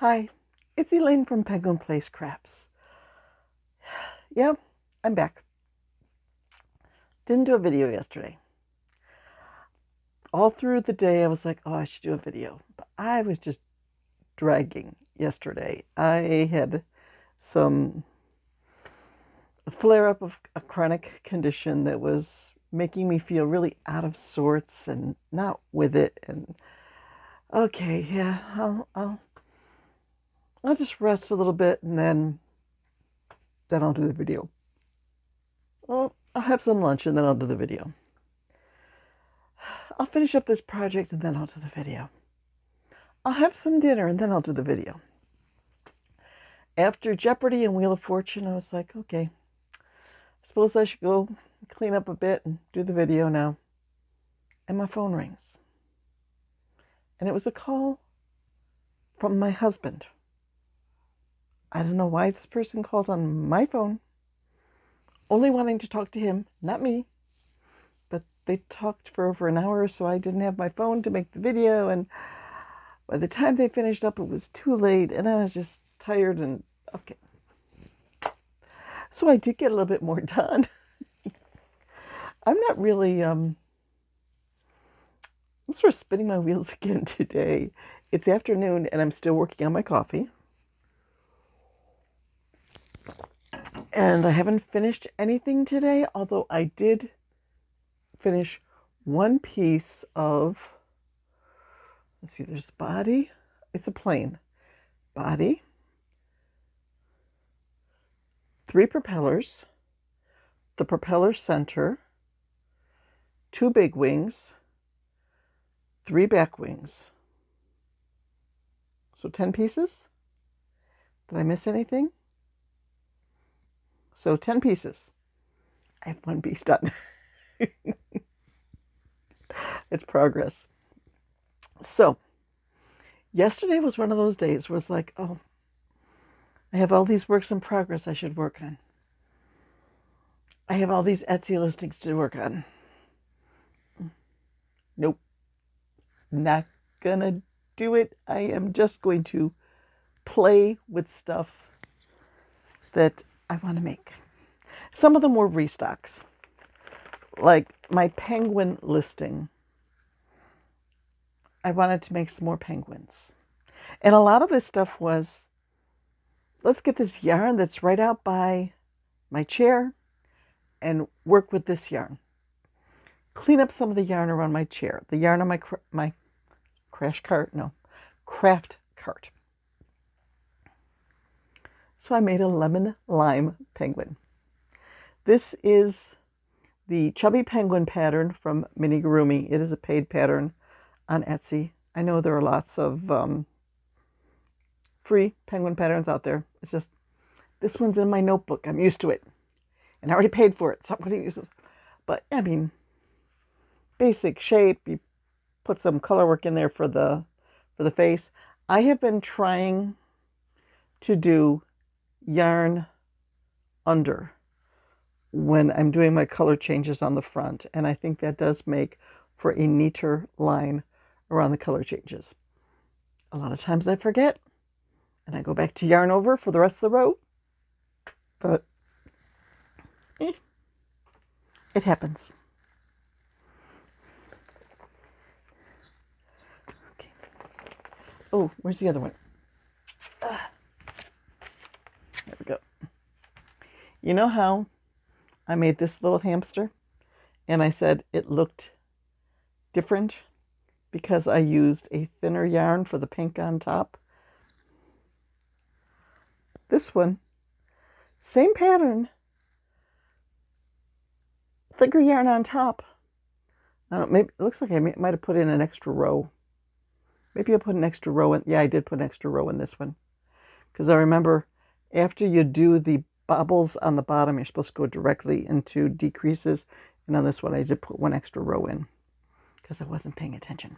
Hi, it's Elaine from Penguin Place Crafts. Yeah, I'm back. Didn't do a video yesterday. All through the day, I was like, oh, I should do a video. But I was just dragging yesterday. I had some flare up of a chronic condition that was making me feel really out of sorts and not with it. And okay, yeah, I'll just rest a little bit and then I'll do the video. Well, I'll have some lunch and then I'll do the video. I'll finish up this project and then I'll do the video. I'll have some dinner and then I'll do the video. After Jeopardy and Wheel of Fortune, I was like, okay, I suppose I should go clean up a bit and do the video now. And my phone rings. And it was a call from my husband. I don't know why this person calls on my phone, only wanting to talk to him, not me. But they talked for over an hour, so I didn't have my phone to make the video. And by the time they finished up, it was too late, and I was just tired and okay. So I did get a little bit more done. I'm not really, I'm sort of spinning my wheels again today. It's afternoon, and I'm still working on my coffee. And I haven't finished anything today, although I did finish one piece of, let's see, there's the body. It's a plane body, 3 propellers, the propeller center, 2 big wings, 3 back wings. So 10 pieces? Did I miss anything? So 10 pieces. I have 1 piece done. It's progress. So yesterday was one of those days where it's like, oh, I have all these works in progress I should work on. I have all these Etsy listings to work on. Nope. Not gonna do it. I am just going to play with stuff that I want to make. Some of them were restocks. Like my penguin listing. I wanted to make some more penguins. And a lot of this stuff was, let's get this yarn that's right out by my chair and work with this yarn. Clean up some of the yarn around my chair. The yarn on my craft cart. So I made a lemon lime penguin. This is the Chubby Penguin pattern from Minigurumi. It is a paid pattern on Etsy. I know there are lots of free penguin patterns out there. It's just, this one's in my notebook. I'm used to it. And I already paid for it, so I'm going to use it. But, I mean, basic shape. You put some color work in there for the face. I have been trying to do yarn under when I'm doing my color changes on the front. And I think that does make for a neater line around the color changes. A lot of times I forget and I go back to yarn over for the rest of the row. But it happens. Okay. Oh, where's the other one? There we go. You know how I made this little hamster and I said it looked different because I used a thinner yarn for the pink on top? This one, same pattern, thicker yarn on top. I don't know, maybe it looks like I might have put in an extra row. Maybe I put an extra row in. Yeah, I did put an extra row in this one. Because I remember after you do the bobbles on the bottom, you're supposed to go directly into decreases. And on this one, I did put 1 extra row in because I wasn't paying attention.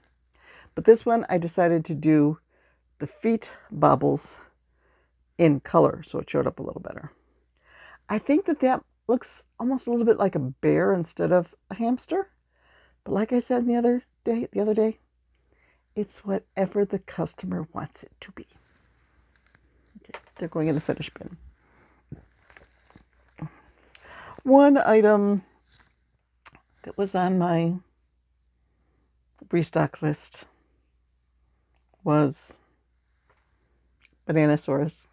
But this one, I decided to do the feet bobbles in color, so it showed up a little better. I think that looks almost a little bit like a bear instead of a hamster. But like I said the other day, it's whatever the customer wants it to be. They're going in the finish bin. One item that was on my restock list was bananasaurus.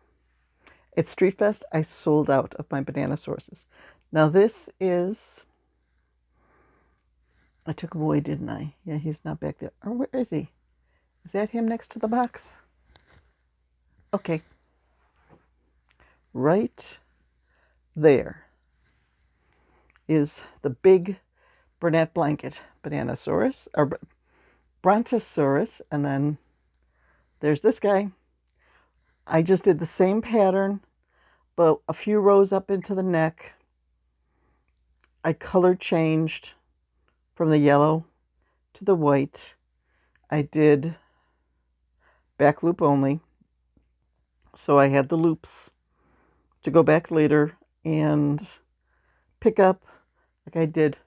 At Street Fest, I sold out of my bananasauruses. Now this is, I took him away, didn't I? Yeah, he's not back there. Or where is he? Is that him next to the box? Okay. Right there is the big Burnett blanket bananasaurus, or Brontosaurus, and then there's this guy. I just did the same pattern, but a few rows up into the neck. I color changed from the yellow to the white. I did back loop only, so I had the loops to go back later and pick up. Like I did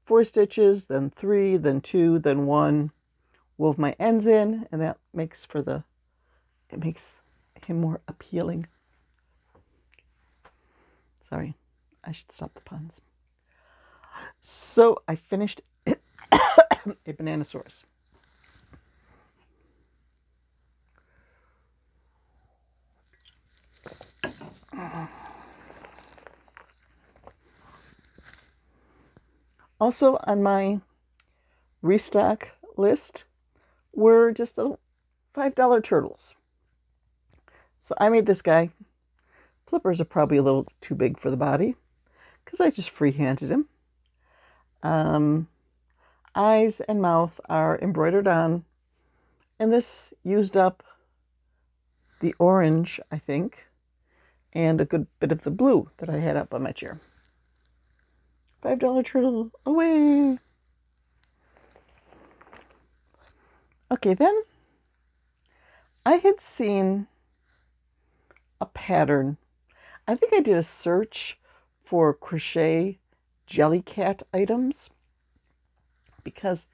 4 stitches, then 3, then 2, then 1, wove my ends in, and that makes for the, it makes him more appealing. Sorry, I should stop the puns. So I finished a bananasaurus. Also on my restock list were just little $5 turtles. So I made this guy. Flippers are probably a little too big for the body because I just freehanded him. Eyes and mouth are embroidered on, and this used up the orange, I think, and a good bit of the blue that I had up on my chair. $5 turtle away. Okay, then I had seen a pattern. I think I did a search for crochet Jellycat items because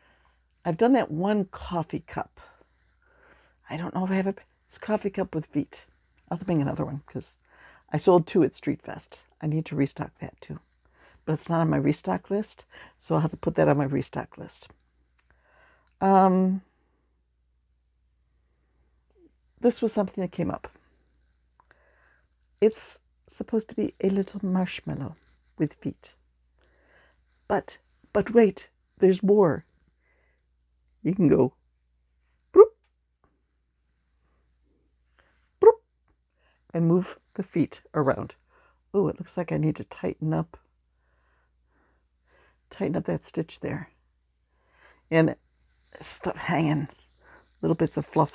I've done that one coffee cup. I don't know if I have it's a coffee cup with feet. I'll have to make another one because I sold 2 at Street Fest. I need to restock that too. But it's not on my restock list, so I'll have to put that on my restock list. This was something that came up. It's supposed to be a little marshmallow with feet. But wait, there's more. You can go broop, broop, and move the feet around. Oh, it looks like I need to tighten up that stitch there. And stuff hanging, little bits of fluff.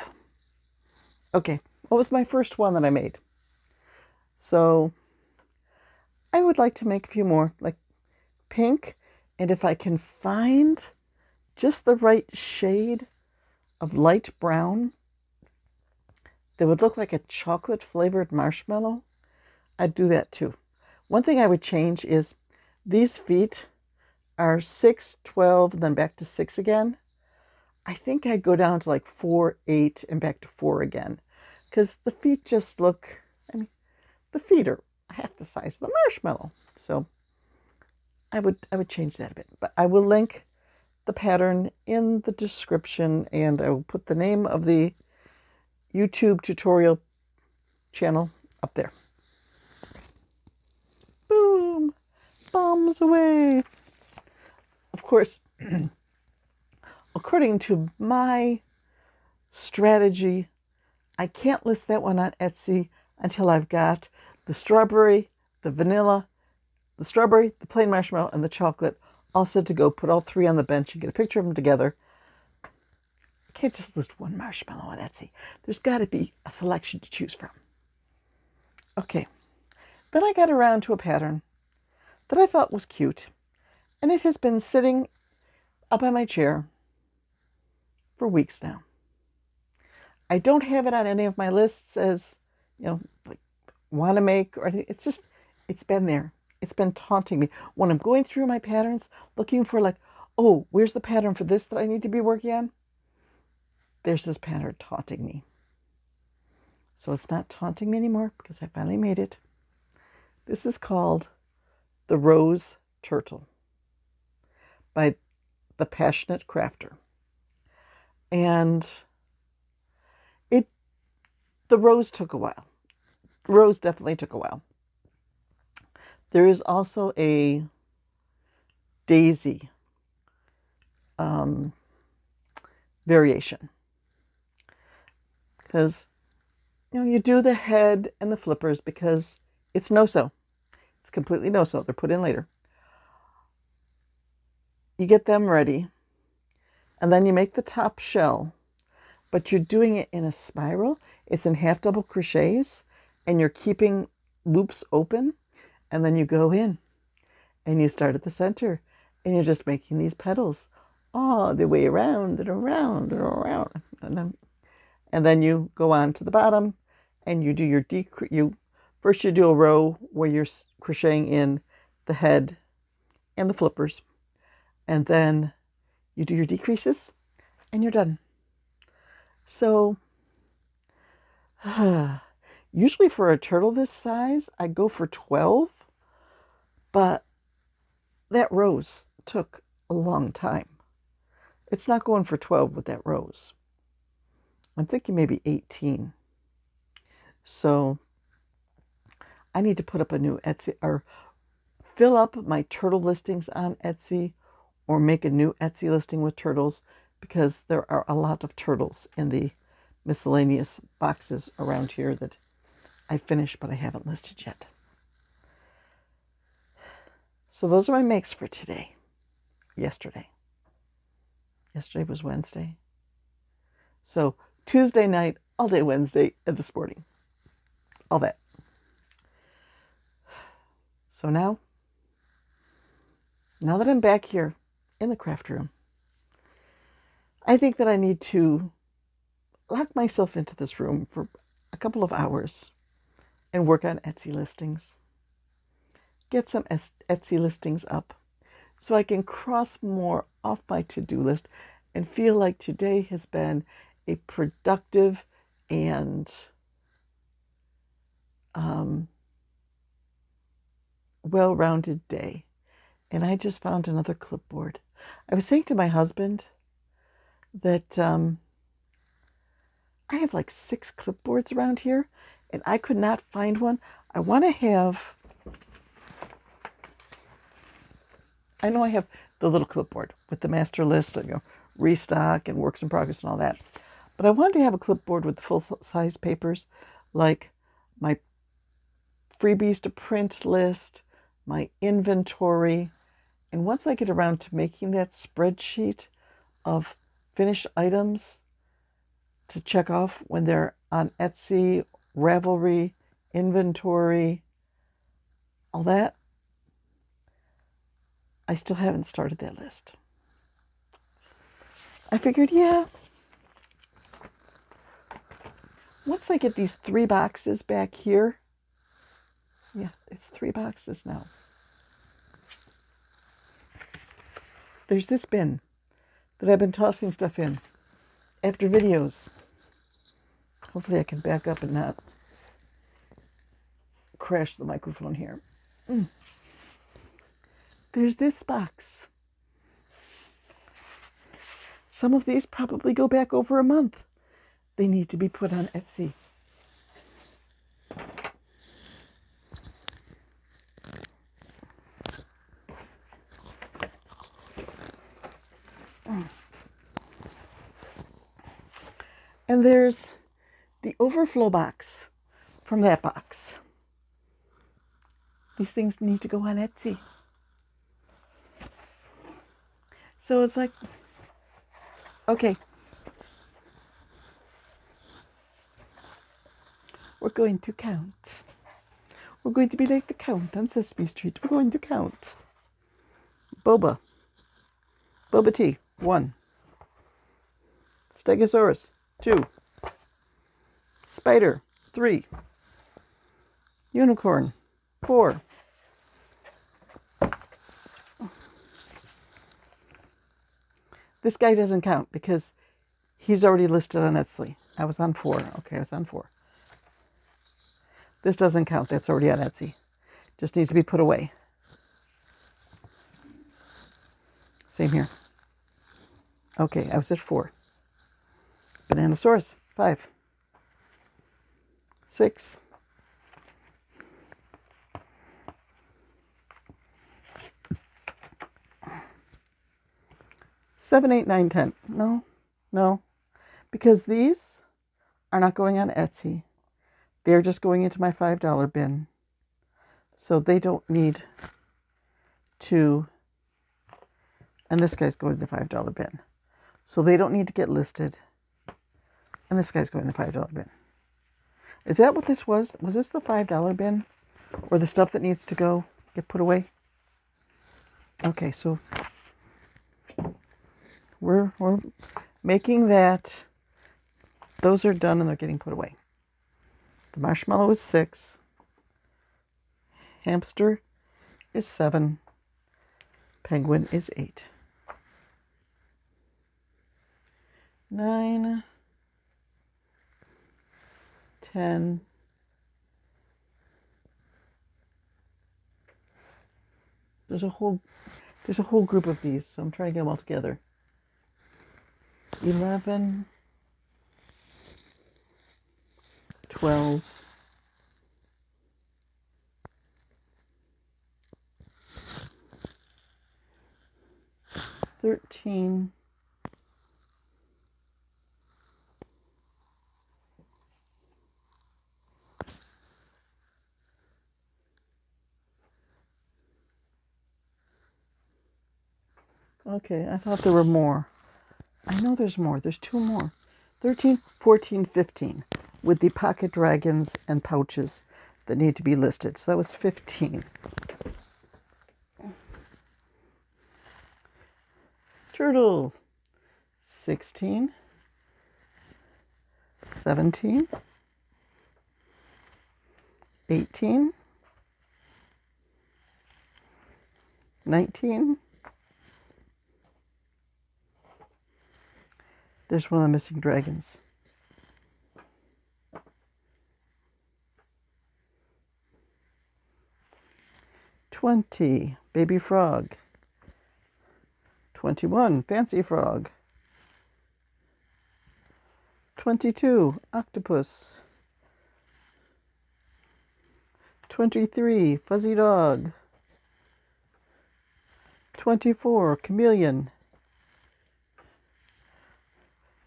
Okay, what was my first one that I made? So I would like to make a few more, like pink, and if I can find just the right shade of light brown that would look like a chocolate flavored marshmallow, I'd do that too. One thing I would change is these feet are 6, 12, and then back to 6 again. I think I'd go down to like 4, 8, and back to 4 again, because the feet just look, I mean, the feet are half the size of the marshmallow. So I would change that a bit. But I will link the pattern in the description, and I will put the name of the YouTube tutorial channel up there. Boom! Bombs away! Of course, according to my strategy, I can't list that one on Etsy until I've got the strawberry, the vanilla, the strawberry, the plain marshmallow, and the chocolate all set to go. Put all 3 on the bench and get a picture of them together. I can't just list one marshmallow on Etsy. There's got to be a selection to choose from. Okay, then I got around to a pattern that I thought was cute, and it has been sitting up on my chair for weeks now. I don't have it on any of my lists as, like want to make or anything. It's just, it's been there. It's been taunting me. When I'm going through my patterns, looking for like, oh, where's the pattern for this that I need to be working on? There's this pattern taunting me. So it's not taunting me anymore because I finally made it. This is called The Rose Turtle by The Passionate Crafter. And the rose took a while. The rose definitely took a while. There is also a daisy variation. Because, you do the head and the flippers because it's no-sew. It's completely no-sew. They're put in later. You get them ready, and then you make the top shell, but you're doing it in a spiral. It's in half double crochets, and you're keeping loops open, and then you go in, and you start at the center, and you're just making these petals all the way around and around and around, and then you go on to the bottom, and you do your first you do a row where you're crocheting in the head and the flippers, and then you do your decreases, and you're done. So, usually for a turtle this size, I go for 12, but that rose took a long time. It's not going for 12 with that rose. I'm thinking maybe 18. So, I need to put up a new Etsy, or fill up my turtle listings on Etsy, or make a new Etsy listing with turtles, because there are a lot of turtles in the miscellaneous boxes around here that I finished but I haven't listed yet. So those are my makes for today. Yesterday was Wednesday. So Tuesday night, all day Wednesday, and this morning. All that. So now that I'm back here in the craft room, I think that I need to lock myself into this room for a couple of hours and work on Etsy listings. Get some Etsy listings up so I can cross more off my to-do list and feel like today has been a productive and well-rounded day. And I just found another clipboard. I was saying to my husband that I have like 6 clipboards around here, and I could not find one. I know I have the little clipboard with the master list, restock and works in progress and all that. But I wanted to have a clipboard with full-size papers, like my freebies to print list, my inventory. And once I get around to making that spreadsheet of finished items to check off when they're on Etsy, Ravelry, inventory, all that, I still haven't started that list. I figured, once I get these 3 boxes back here, it's 3 boxes now. There's this bin that I've been tossing stuff in after videos. Hopefully I can back up and not crash the microphone here. There's this box. Some of these probably go back over a month. They need to be put on Etsy. And there's the overflow box from that box. These things need to go on Etsy. So it's like, okay, we're going to count. We're going to be like the count on Sesame Street. We're going to count. Boba tea, 1. Stegosaurus, 2. Spider, 3. Unicorn, 4. This guy doesn't count because he's already listed on Etsy. I was on 4. Okay, I was on 4. This doesn't count. That's already on Etsy. Just needs to be put away. Same here. Okay, I was at 4. Bananasaurus, 5. 6. 7, 8, 9, 10. No. Because these are not going on Etsy. They're just going into my $5 bin. So they don't need to, and this guy's going to the $5 bin. So they don't need to get listed. And this guy's going to the $5 bin. Is that what this was? Was this the $5 bin? Or the stuff that needs to go get put away? Okay, so we're making that. Those are done and they're getting put away. The marshmallow is 6. Hamster is 7. Penguin is 8. 9, 10, there's a whole group of these, so I'm trying to get them all together. 11, 12, 13, 'Okay, I thought there were more. I know there's more. There's 2 more. 13, 14, 15 with the pocket dragons and pouches that need to be listed. So that was 15. Turtle. 16, 17, 18, 19. There's one of the missing dragons. 20, baby frog. 21, fancy frog. 22, octopus. 23, fuzzy dog. 24, chameleon.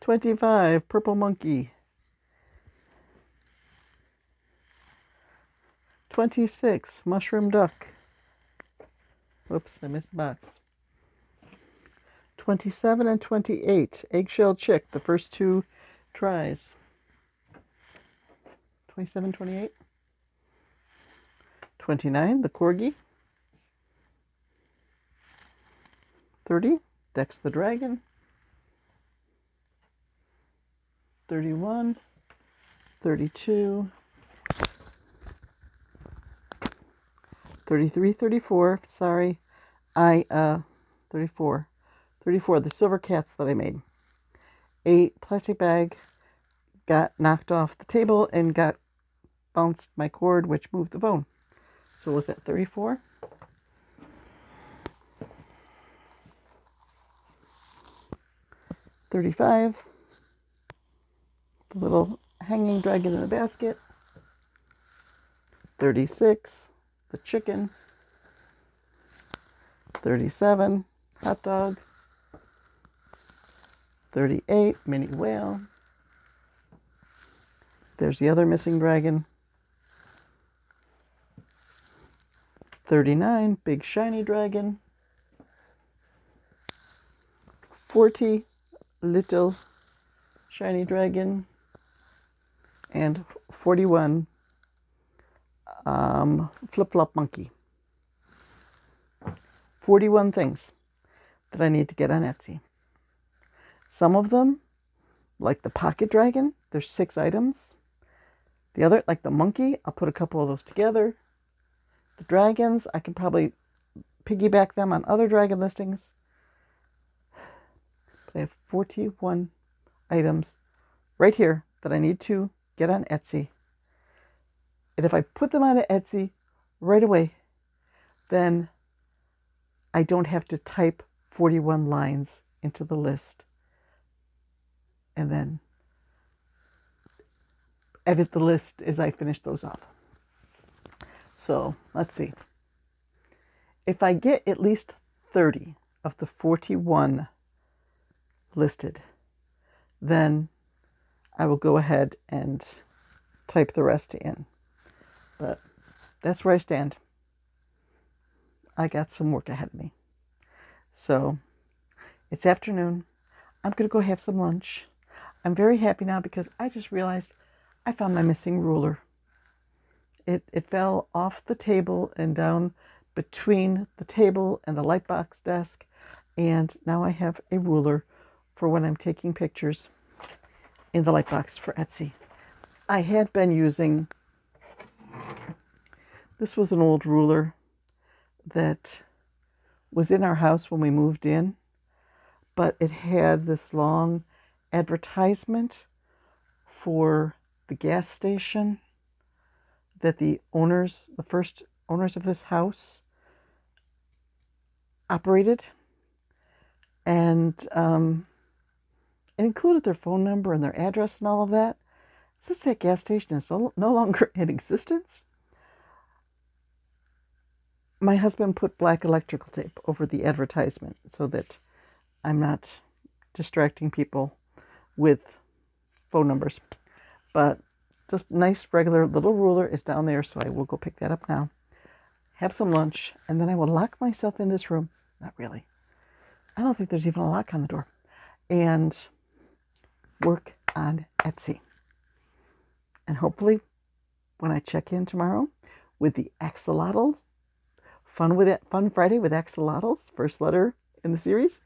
25, purple monkey. 26, mushroom duck. Whoops, I missed the box. 27 and 28, eggshell chick, the first 2 tries. 27, 28. 29, the corgi. 30, Dex the dragon. 31, 32, 33, 34, sorry, 34, the silver cats that I made. A plastic bag got knocked off the table and bounced my cord, which moved the phone. So was that 34? 35, the little hanging dragon in a basket. 36, the chicken. 37, hot dog. 38, mini whale. There's the other missing dragon. 39, big shiny dragon. 40, little shiny dragon. And 41, flip-flop monkey. 41 things that I need to get on Etsy. Some of them, like the pocket dragon, there's 6 items. The other, like the monkey, I'll put a couple of those together. The dragons, I can probably piggyback them on other dragon listings. But I have 41 items right here that I need to get on Etsy. And if I put them on Etsy right away, then I don't have to type 41 lines into the list and then edit the list as I finish those off. So let's see. If I get at least 30 of the 41 listed, then I will go ahead and type the rest in. But that's where I stand. I got some work ahead of me. So it's afternoon. I'm going to go have some lunch. I'm very happy now because I just realized I found my missing ruler. It fell off the table and down between the table and the lightbox desk. And now I have a ruler for when I'm taking pictures in the lightbox for Etsy. I had been using, this was an old ruler that was in our house when we moved in, but it had this long advertisement for the gas station that the first owners of this house operated. And it included their phone number and their address and all of that. Since that gas station is no longer in existence, my husband put black electrical tape over the advertisement so that I'm not distracting people with phone numbers. But just nice regular little ruler is down there, so I will go pick that up now, have some lunch, and then I will lock myself in this room. Not really. I don't think there's even a lock on the door. And work on Etsy. And hopefully when I check in tomorrow with the axolotl, Fun Friday with axolotls, first letter in the series,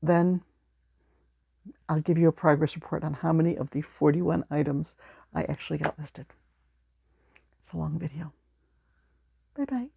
then I'll give you a progress report on how many of the 41 items I actually got listed. It's a long video. Bye-bye.